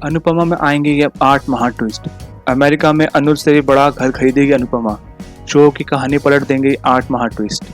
अनुपमा में आएंगे ये 8 महा ट्विस्ट। अमेरिका में अनुज से भी बड़ा घर खरीदेगी अनुपमा। शो की कहानी पलट देंगे 8 महा ट्विस्ट।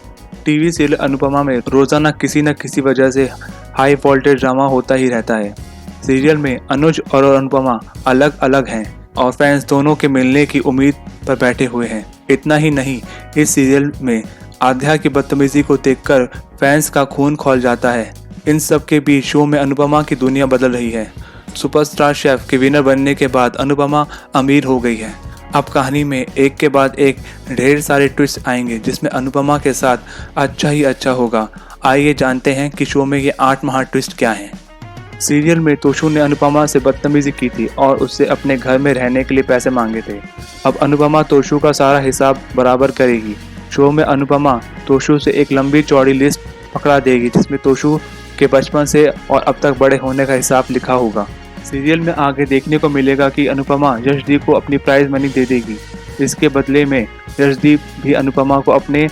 टीवी सीरियल अनुपमा में रोजाना किसी न किसी वजह से हाई वोल्टेज ड्रामा होता ही रहता है। सीरियल में अनुज और अनुपमा अलग अलग हैं और फैंस दोनों के मिलने की उम्मीद पर बैठे हुए हैं। इतना ही नहीं, इस सीरियल में आध्या की बदतमीजी को देखकर फैंस का खून खौल जाता है। इन सब के बीच शो में अनुपमा की दुनिया बदल रही है। सुपरस्टार शेफ के विनर बनने के बाद अनुपमा अमीर हो गई है। अब कहानी में एक के बाद एक ढेर सारे ट्विस्ट आएंगे जिसमें अनुपमा के साथ अच्छा ही अच्छा होगा। आइए जानते हैं कि शो में ये 8 महा ट्विस्ट क्या हैं। सीरियल में तोशु ने अनुपमा से बदतमीजी की थी और उससे अपने घर में रहने के लिए पैसे मांगे थे। अब अनुपमा तोशु का सारा हिसाब बराबर करेगी। शो में अनुपमा तोशु से एक लंबी चौड़ी लिस्ट पकड़ा देगी जिसमें तोशु के बचपन से और अब तक बड़े होने का हिसाब लिखा होगा। सीरियल में आगे देखने को मिलेगा कि अनुपमा यशदीप को अपनी प्राइज मनी दे देगी। इसके बदले में यशदीप भी अनुपमा को अपने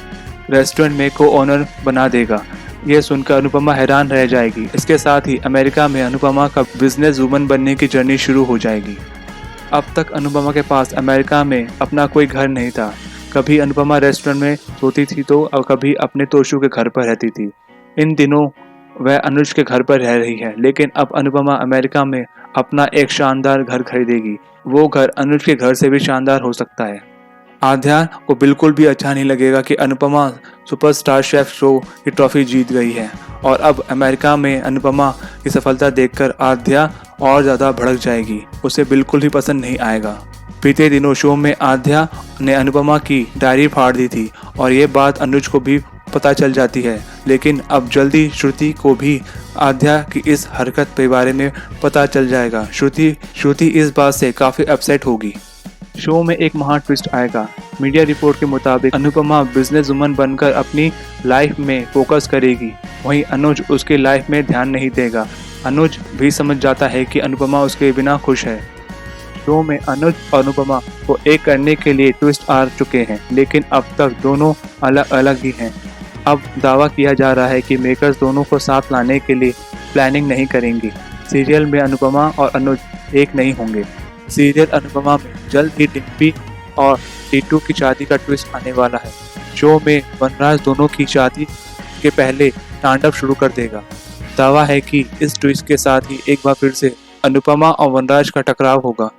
रेस्टोरेंट में को ओनर बना देगा। यह सुनकर अनुपमा हैरान रह जाएगी। इसके साथ ही अमेरिका में अनुपमा का बिजनेस वूमन बनने की जर्नी शुरू हो जाएगी। अब तक अनुपमा के पास अमेरिका में अपना कोई घर नहीं था। कभी अनुपमा रेस्टोरेंट में सोती थी तो और कभी अपने तोशु के घर पर रहती थी। इन दिनों वह अनुज के घर पर रह रही है, लेकिन अब अनुपमा अमेरिका में अपना एक शानदार घर खरीदेगी। वो घर अनुज के घर से भी शानदार हो सकता है। आध्या को बिल्कुल भी अच्छा नहीं लगेगा कि अनुपमा सुपरस्टार शेफ शो की ट्रॉफी जीत गई है और अब अमेरिका में अनुपमा की सफलता देखकर आध्या और ज़्यादा भड़क जाएगी। उसे बिल्कुल भी पसंद नहीं आएगा। बीते दिनों शो में आध्या ने अनुपमा की डायरी फाड़ दी थी और ये बात अनुज को भी पता चल जाती है, लेकिन अब जल्दी श्रुति को भी आध्या की इस हरकत के बारे में पता चल जाएगा। श्रुति इस बात से काफ़ी अपसेट होगी। शो में एक महा ट्विस्ट आएगा। मीडिया रिपोर्ट के मुताबिक अनुपमा बिजनेस वुमन बनकर अपनी लाइफ में फोकस करेगी, वहीं अनुज उसके लाइफ में ध्यान नहीं देगा। अनुज भी समझ जाता है कि अनुपमा उसके बिना खुश है। शो में अनुज और अनुपमा को एक करने के लिए ट्विस्ट आ चुके हैं, लेकिन अब तक दोनों अलग अलग ही हैं। अब दावा किया जा रहा है कि मेकर्स दोनों को साथ लाने के लिए प्लानिंग नहीं करेंगी। सीरियल में अनुपमा और अनुज एक नहीं होंगे। सीरियल अनुपमा में जल्द ही डिम्पी और टीटू की शादी का ट्विस्ट आने वाला है। शो में वनराज दोनों की शादी के पहले तांडव शुरू कर देगा। दावा है कि इस ट्विस्ट के साथ ही एक बार फिर से अनुपमा और वनराज का टकराव होगा।